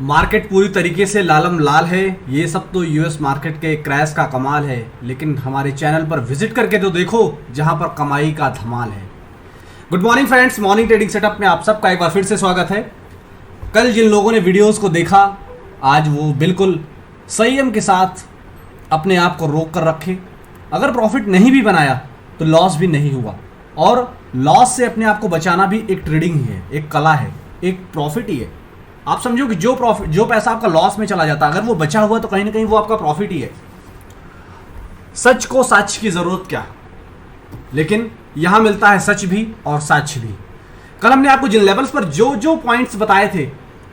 Market पूरी तरीके से लालम लाल है। ये सब तो यूएस मार्केट के क्रैश का कमाल है, लेकिन हमारे चैनल पर विजिट करके तो देखो जहां पर कमाई का धमाल है। Good morning friends, morning trading setup में आप सबका एक बार फिर से स्वागत है। कल जिन लोगों ने वीडियोस को देखा, आज वो बिल्कुल संयम के साथ अपने आप को रोक कर रखे। अगर प्रॉफिट नहीं भी बनाया तो लॉस भी नहीं हुआ, और लॉस से अपने आप को बचाना भी एक ट्रेडिंग ही है, एक कला है, एक प्रॉफिट ही है। आप समझो कि जो पैसा आपका लॉस में चला जाता है, अगर वो बचा हुआ तो कहीं ना कहीं वो आपका प्रॉफिट ही है। सच को साच की जरूरत क्या, लेकिन यहां मिलता है सच भी और साच भी। कल हमने आपको जिन लेवल्स पर जो पॉइंट्स बताए थे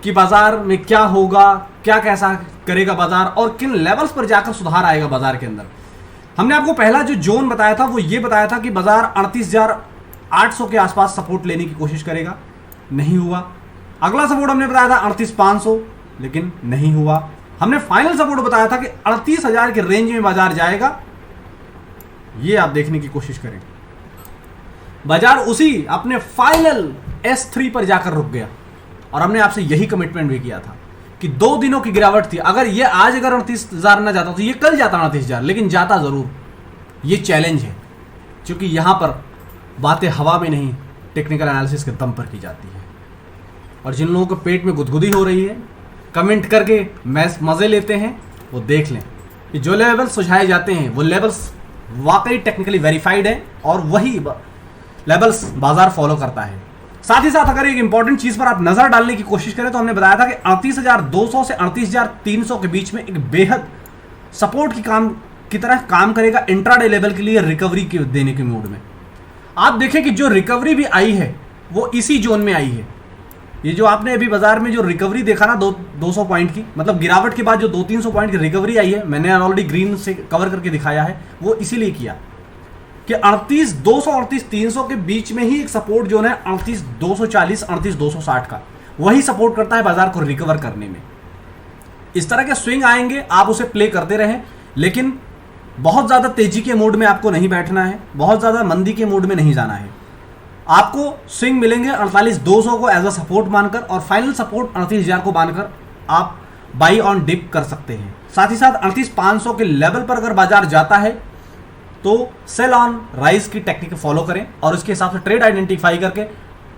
कि बाजार में क्या होगा, क्या कैसा करेगा बाजार, और किन लेवल्स पर जाकर सुधार आएगा बाजार के अंदर। हमने आपको पहला जो जोन बताया था वो ये बताया था कि बाजार 38,800 के आसपास सपोर्ट लेने की कोशिश करेगा, नहीं हुआ। अगला सपोर्ट हमने बताया था 38,500, लेकिन नहीं हुआ। हमने फाइनल सपोर्ट बताया था कि 38,000 के रेंज में बाजार जाएगा। ये आप देखने की कोशिश करें, बाजार उसी अपने फाइनल S3 पर जाकर रुक गया, और हमने आपसे यही कमिटमेंट भी किया था कि 2 दिनों की गिरावट थी। अगर ये आज 38,000 ना जाता तो ये कल जाता 38,000, लेकिन जाता जरूर। ये चैलेंज है, क्योंकि यहां पर बातें हवा में नहीं, टेक्निकल एनालिसिस के दम पर की जाती है। और जिन लोगों को पेट में गुदगुदी हो रही है, कमेंट करके मजे लेते हैं, वो देख लें कि जो लेवल्स सुझाए जाते हैं वो लेवल्स वाकई टेक्निकली वेरीफाइड है, और वही लेवल्स बाजार फॉलो करता है। साथ ही साथ अगर एक इंपॉर्टेंट चीज पर आप नजर डालने की कोशिश करें तो हमने बताया था कि 38,200 से 38,300 के बीच में एक बेहद सपोर्ट की तरह काम करेगा इंट्राडे लेवल के लिए, रिकवरी देने के मूड में। आप देखें कि जो रिकवरी भी आई है वो इसी जोन में आई है। ये जो आपने अभी बाजार में जो रिकवरी देखा ना, 200 पॉइंट की, मतलब गिरावट के बाद जो 200-300 पॉइंट की रिकवरी आई है, मैंने ऑलरेडी ग्रीन से कवर करके दिखाया है, वो इसीलिए किया कि 38,200 38,300 के बीच में ही एक सपोर्ट जोन है 38,240 38,260 का, वही सपोर्ट करता है बाजार को रिकवर करने में। इस तरह के स्विंग आएंगे, आप उसे प्ले करते रहें, लेकिन बहुत ज्यादा तेजी के मोड में आपको नहीं बैठना है, बहुत ज्यादा मंदी के मोड में नहीं जाना है। आपको स्विंग मिलेंगे 48,200 को एज अ सपोर्ट मानकर, और फाइनल सपोर्ट 38,000 को मानकर आप बाई ऑन डिप कर सकते हैं। साथ ही साथ 38,500 के लेवल पर अगर बाजार जाता है तो सेल ऑन राइज की टेक्निक फॉलो करें, और उसके हिसाब से ट्रेड आइडेंटिफाई करके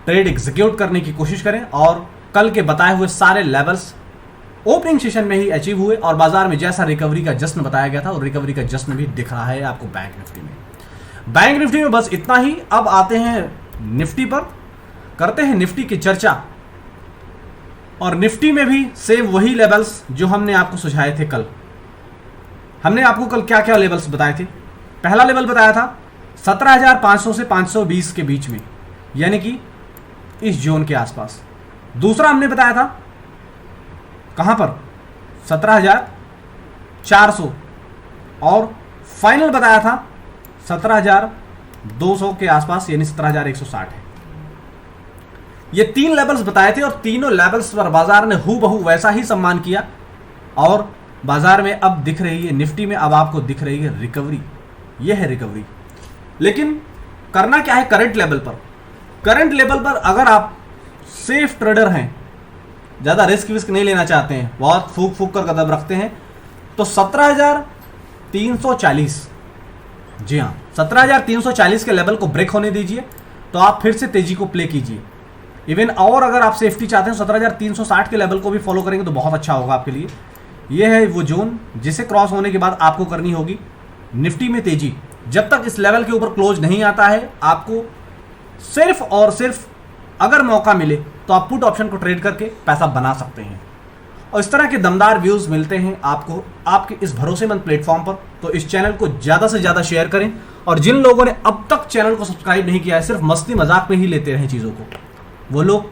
ट्रेड एग्जीक्यूट करने की कोशिश करें। और कल के बताए हुए सारे लेवल्स ओपनिंग सेशन में ही अचीव हुए, और बाजार में जैसा रिकवरी का जश्न बताया गया था, और रिकवरी का जश्न भी दिख रहा है आपको बैंक निफ्टी में। बैंक निफ्टी में बस इतना ही। अब आते हैं निफ्टी पर, करते हैं निफ्टी की चर्चा। और निफ्टी में भी सेम वही लेवल्स जो हमने आपको सुझाए थे कल। हमने आपको कल क्या क्या लेवल्स बताए थे। पहला लेवल बताया था 17,500 से 520 के बीच में, यानी कि इस जोन के आसपास। दूसरा हमने बताया था कहां पर, 17,400, और फाइनल बताया था 17,200 के आसपास, यानी 17,160 है। ये 3 लेवल्स बताए थे, और तीनों लेवल्स पर बाजार ने हूबहू वैसा ही सम्मान किया, और बाजार में अब दिख रही है, निफ्टी में अब आपको दिख रही है रिकवरी। ये है रिकवरी। लेकिन करना क्या है करंट लेवल पर। करंट लेवल पर अगर आप सेफ ट्रेडर हैं, ज़्यादा रिस्क विस्क नहीं लेना चाहते हैं, बहुत फूक फूक कर कदम रखते हैं, तो 17,340, जी हाँ 17,340 के लेवल को ब्रेक होने दीजिए, तो आप फिर से तेजी को प्ले कीजिए। इवन और अगर आप सेफ्टी चाहते हैं 17,360 के लेवल को भी फॉलो करेंगे तो बहुत अच्छा होगा आपके लिए। यह है वो जोन जिसे क्रॉस होने के बाद आपको करनी होगी निफ्टी में तेजी। जब तक इस लेवल के ऊपर क्लोज नहीं आता है, आपको सिर्फ और सिर्फ अगर मौका मिले तो आप पुट ऑप्शन को ट्रेड करके पैसा बना सकते हैं। और इस तरह के दमदार व्यूज मिलते हैं आपको आपके इस भरोसेमंद प्लेटफॉर्म पर। तो इस चैनल को ज़्यादा से ज़्यादा शेयर करें, और जिन लोगों ने अब तक चैनल को सब्सक्राइब नहीं किया है, सिर्फ मस्ती मजाक में ही लेते रहें चीज़ों को, वो लोग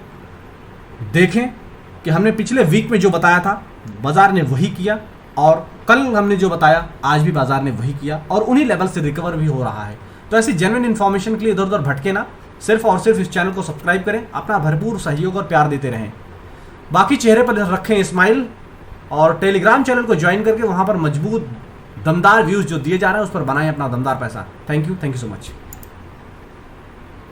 देखें कि हमने पिछले वीक में जो बताया था बाजार ने वही किया, और कल हमने जो बताया आज भी बाजार ने वही किया, और उन्हीं लेवल से रिकवर भी हो रहा है। तो ऐसी जेन्युइन इन्फॉर्मेशन के लिए इधर उधर भटके ना, सिर्फ और सिर्फ इस चैनल को सब्सक्राइब करें, अपना भरपूर सहयोग और प्यार देते रहें। बाकी चेहरे पर रखें स्माइल, और टेलीग्राम चैनल को ज्वाइन करके वहाँ पर मजबूत दमदार व्यूज़ जो दिए जा रहे हैं उस पर बनाएं अपना दमदार पैसा। Thank you so much.